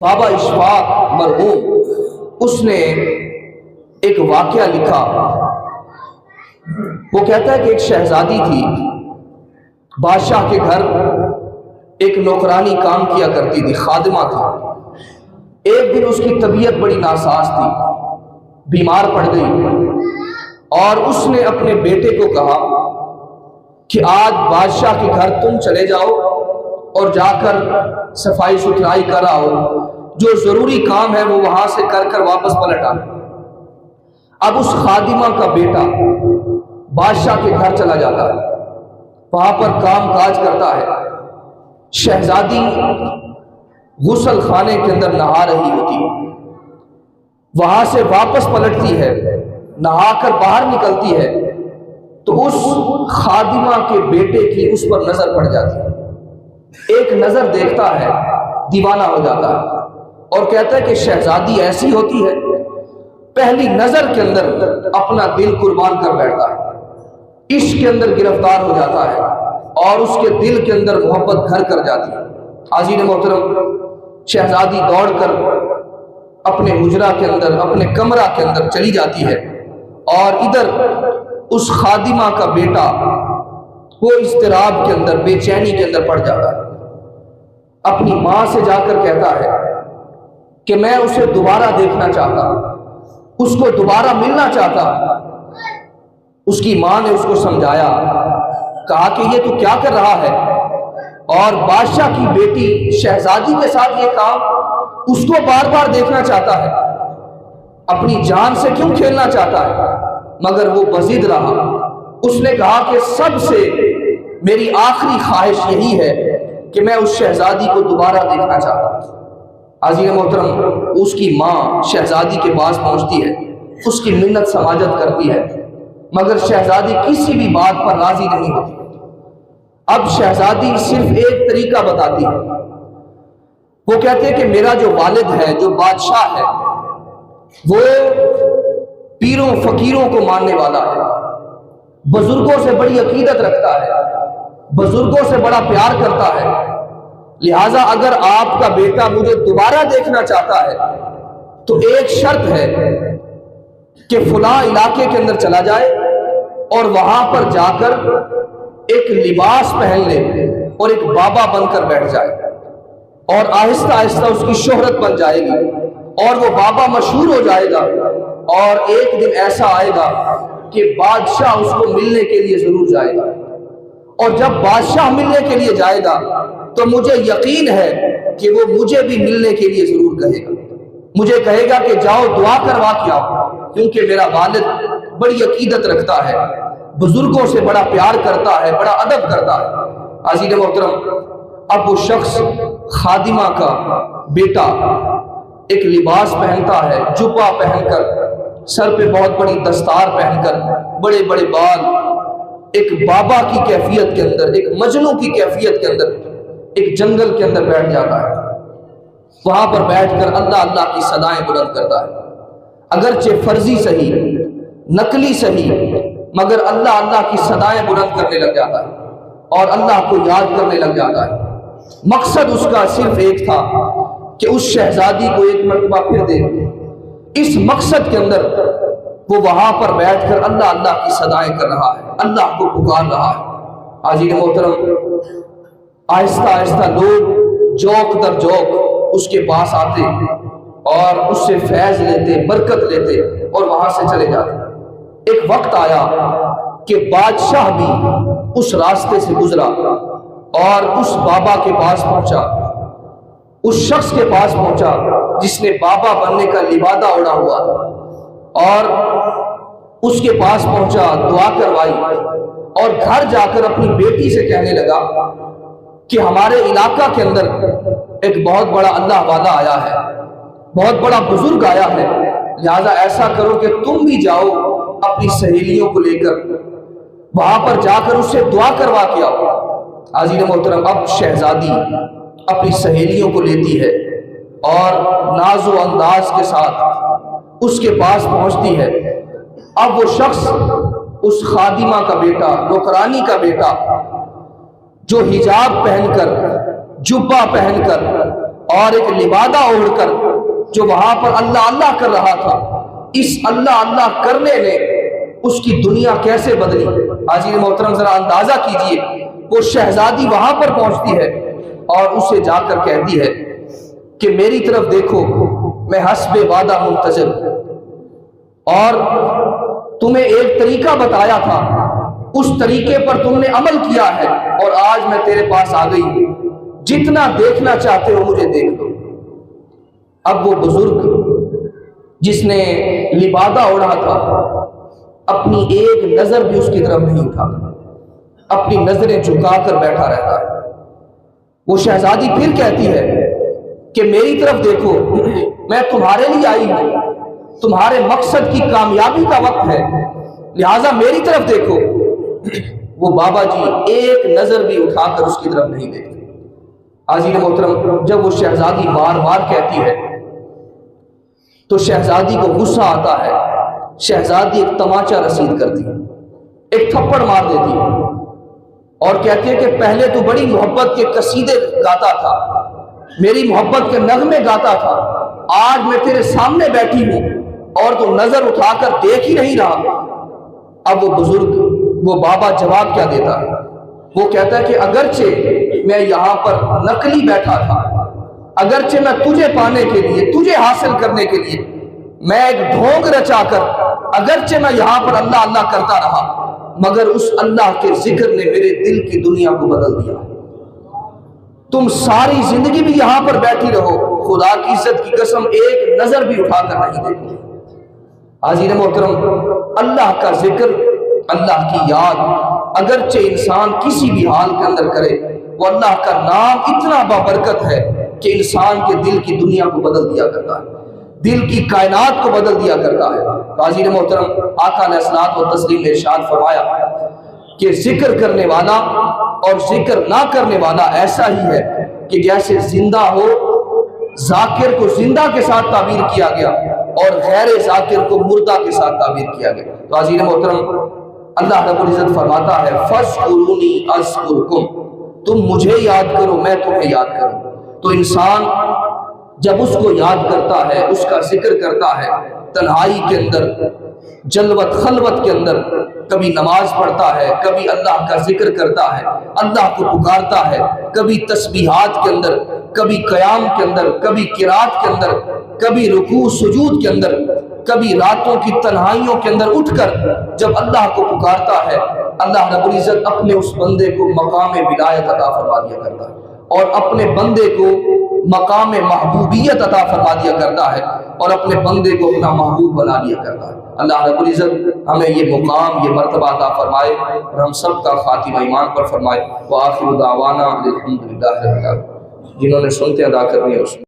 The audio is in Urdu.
بابا اشفاق مرحوم اس نے ایک واقعہ لکھا۔ وہ کہتا ہے کہ ایک شہزادی تھی، بادشاہ کے گھر ایک نوکرانی کام کیا کرتی تھی، خادمہ تھی۔ ایک دن اس کی طبیعت بڑی ناساز تھی، بیمار پڑ گئی، اور اس نے اپنے بیٹے کو کہا کہ آج بادشاہ کے گھر تم چلے جاؤ اور جا کر صفائی ستھرائی کر آؤ، جو ضروری کام ہے وہ وہاں سے کر کر واپس پلٹ آنا۔ اب اس خادمہ کا بیٹا بادشاہ کے گھر چلا جاتا ہے، وہاں پر کام کاج کرتا ہے۔ شہزادی غسل خانے کے اندر نہا رہی ہوتی ہے، وہاں سے واپس پلٹتی ہے، نہا کر باہر نکلتی ہے تو اس خادمہ کے بیٹے کی اس پر نظر پڑ جاتی ہے۔ ایک نظر دیکھتا ہے، دیوانہ ہو جاتا ہے اور کہتا ہے کہ شہزادی ایسی ہوتی ہے، پہلی نظر کے اندر اپنا دل قربان کر بیٹھتا ہے، عشق کے اندر گرفتار ہو جاتا ہے اور اس کے دل کے اندر محبت گھر کر جاتی ہے۔ حاضرین محترم، شہزادی دوڑ کر اپنے حجرہ کے اندر، اپنے کمرہ کے اندر چلی جاتی ہے، اور ادھر اس خادمہ کا بیٹا وہ اضطراب کے اندر، بے چینی کے اندر پڑ جاتا ہے۔ اپنی ماں سے جا کر کہتا ہے کہ میں اسے دوبارہ دیکھنا چاہتا، اس کو دوبارہ ملنا چاہتا۔ اس کی ماں نے اس کو سمجھایا، کہا کہ یہ تو کیا کر رہا ہے، اور بادشاہ کی بیٹی شہزادی کے ساتھ یہ کام، اس کو بار بار دیکھنا چاہتا ہے، اپنی جان سے کیوں کھیلنا چاہتا ہے؟ مگر وہ بضد رہا۔ اس نے کہا کہ سب سے میری آخری خواہش یہی ہے کہ میں اس شہزادی کو دوبارہ دیکھنا چاہتا ہوں۔ حاضرین محترم، اس کی ماں شہزادی کے پاس پہنچتی ہے، اس کی منت سماجت کرتی ہے، مگر شہزادی کسی بھی بات پر راضی نہیں ہوتی۔ اب شہزادی صرف ایک طریقہ بتاتی ہے، وہ کہتے ہیں کہ میرا جو والد ہے، جو بادشاہ ہے، وہ پیروں فقیروں کو ماننے والا ہے، بزرگوں سے بڑی عقیدت رکھتا ہے، بزرگوں سے بڑا پیار کرتا ہے، لہٰذا اگر آپ کا بیٹا مجھے دوبارہ دیکھنا چاہتا ہے تو ایک شرط ہے کہ فلاں علاقے کے اندر چلا جائے اور وہاں پر جا کر ایک لباس پہن لے اور ایک بابا بن کر بیٹھ جائے، اور آہستہ آہستہ اس کی شہرت بن جائے گی اور وہ بابا مشہور ہو جائے گا، اور ایک دن ایسا آئے گا کہ بادشاہ اس کو ملنے کے لیے ضرور جائے گا، اور جب بادشاہ ملنے کے لیے جائے گا تو مجھے یقین ہے کہ وہ مجھے بھی ملنے کے لیے ضرور کہے گا، مجھے کہے گا کہ جاؤ دعا کروا کے آؤ، کیونکہ میرا والد بڑی عقیدت رکھتا ہے، بزرگوں سے بڑا پیار کرتا ہے، بڑا ادب کرتا ہے۔ عزیز محترم، اب وہ شخص خادمہ کا بیٹا ایک لباس پہنتا ہے، جبہ پہن کر، سر پہ بہت بڑی دستار پہن کر، بڑے بڑے بال، ایک بابا کی کیفیت کے اندر، ایک مجنوں کی کیفیت کے اندر ایک جنگل کے اندر بیٹھ جاتا ہے۔ وہاں پر بیٹھ کر اللہ اللہ کی صدائیں بلند کرتا ہے، اگرچہ فرضی صحیح، نقلی صحیح، مگر اللہ اللہ کی صدائیں بلند کرنے لگ جاتا ہے اور اللہ کو یاد کرنے لگ جاتا ہے۔ مقصد اس کا صرف ایک تھا کہ اس شہزادی کو ایک مرتبہ پھر دے۔ اس مقصد کے اندر وہ وہاں پر بیٹھ کر اللہ اللہ کی صدائیں کر رہا ہے، اللہ کو پکار رہا ہے۔ حاضرین محترم، آہستہ آہستہ لوگ جوق در جوق اس کے پاس آتے اور اس سے فیض لیتے، برکت لیتے اور وہاں سے چلے جاتے۔ ایک وقت آیا کہ بادشاہ بھی اس راستے سے گزرا اور اس بابا کے پاس پہنچا، اس شخص کے پاس پہنچا جس نے بابا بننے کا لبادہ اڑا ہوا تھا، اور اس کے پاس پہنچا، دعا کروائی، اور گھر جا کر اپنی بیٹی سے کہنے لگا کہ ہمارے علاقہ کے اندر ایک بہت بڑا اللہ والا آیا ہے، بہت بڑا بزرگ آیا ہے، لہذا ایسا کرو کہ تم بھی جاؤ اپنی سہیلیوں کو لے کر وہاں پر جا کر اس سے دعا کروا کے آؤ۔ حاضرین محترم، اب شہزادی اپنی سہیلیوں کو لیتی ہے اور ناز و انداز کے ساتھ اس کے پاس پہنچتی ہے۔ اب وہ شخص، اس خادمہ کا بیٹا، نوکرانی کا بیٹا، جو حجاب پہن کر، جبہ پہن کر اور ایک لبادہ اوڑھ کر جو وہاں پر اللہ اللہ کر رہا تھا، اس اللہ اللہ کرنے نے اس کی دنیا کیسے بدلی۔ حاضرین محترم ذرا اندازہ کیجئے، وہ شہزادی وہاں پر پہنچتی ہے اور اسے جا کر کہتی ہے کہ میری طرف دیکھو، میں حسب وعدہ منتظر ہوں، اور تمہیں ایک طریقہ بتایا تھا، اس طریقے پر تم نے عمل کیا ہے، اور آج میں تیرے پاس آ گئی ہوں، جتنا دیکھنا چاہتے ہو مجھے دیکھ لو۔ اب وہ بزرگ جس نے لبادہ اوڑھا تھا اپنی ایک نظر بھی اس کی طرف نہیں اٹھاتا، اپنی نظریں جھکا کر بیٹھا رہتا ہے۔ وہ شہزادی پھر کہتی ہے کہ میری طرف دیکھو، میں تمہارے لیے آئی ہوں، تمہارے مقصد کی کامیابی کا وقت ہے، لہٰذا میری طرف دیکھو۔ وہ بابا جی ایک نظر بھی اٹھا کر اس کی طرف نہیں دیکھتے۔ حاضرین محترم، جب وہ شہزادی بار بار کہتی ہے تو شہزادی کو غصہ آتا ہے، شہزادی ایک تماچا رسید کرتی ہے، ایک تھپڑ مار دیتی ہے اور کہتی ہے کہ پہلے تو بڑی محبت کے قصیدے گاتا تھا، میری محبت کے نغمے گاتا تھا، آج میں تیرے سامنے بیٹھی ہوں اور تو نظر اٹھا کر دیکھ ہی نہیں رہا۔ اب وہ بزرگ، وہ بابا جواب کیا دیتا ہے؟ وہ کہتا ہے کہ اگرچہ میں یہاں پر نقلی بیٹھا تھا، اگرچہ میں تجھے پانے کے لیے، تجھے حاصل کرنے کے لیے میں ایک ڈھونگ رچا کر اگرچہ میں یہاں پر اللہ اللہ کرتا رہا، مگر اس اللہ کے ذکر نے میرے دل کی دنیا کو بدل دیا۔ تم ساری زندگی بھی یہاں پر بیٹھی رہو، خدا کی عزت کی قسم ایک نظر بھی اٹھا کر نہیں دیکھو۔ حاضرین محترم، اللہ کا ذکر، اللہ کی یاد اگرچہ انسان کسی بھی حال کے اندر کرے، وہ اللہ کا نام اتنا بابرکت ہے کہ انسان کے دل کی دنیا کو بدل دیا کرتا ہے، دل کی کائنات کو بدل دیا کرتا ہے۔ حاضرین محترم، آقا علیہ الصلوۃ والتسلیم نے ارشاد فرمایا کہ ذکر کرنے والا اور ذکر نہ کرنے والا ایسا ہی ہے کہ جیسے زندہ ہو، ذاکر کو زندہ کے ساتھ تعبیر کیا گیا اور غیر ذاکر کو مردہ کے ساتھ تعبیر کیا گیا۔ تو حاضرین محترم، اللہ رب العزت فرماتا ہے فَاذْكُرُونِي أَذْكُرْكُمْ، تم مجھے یاد کرو میں تمہیں یاد کروں۔ تو انسان جب اس کو یاد کرتا ہے، اس کا ذکر کرتا ہے، تنہائی کے اندر، جلوت خلوت کے اندر، کبھی نماز پڑھتا ہے، کبھی اللہ کا ذکر کرتا ہے، اللہ کو پکارتا ہے، کبھی تسبیحات کے اندر، کبھی قیام کے اندر، کبھی قرات کے اندر، کبھی رکوع سجود کے اندر، کبھی راتوں کی تنہائیوں کے اندر اٹھ کر جب اللہ کو پکارتا ہے، اللہ رب العزت اپنے اس بندے کو مقام ولایت عطا فرما دیا کرتا ہے اور اپنے بندے کو مقام محبوبیت عطا فرما دیا کرتا ہے اور اپنے بندے کو اپنا محبوب بنا لیا کرتا ہے۔ اللہ رب العزت ہمیں یہ مقام، یہ مرتبہ عطا فرمائے اور ہم سب کا خاتمہ ایمان پر فرمائے۔ وآخر دعوانا الحمدللہ رب العالمین۔ جنہوں نے سنتے ادا کرنی ہے اس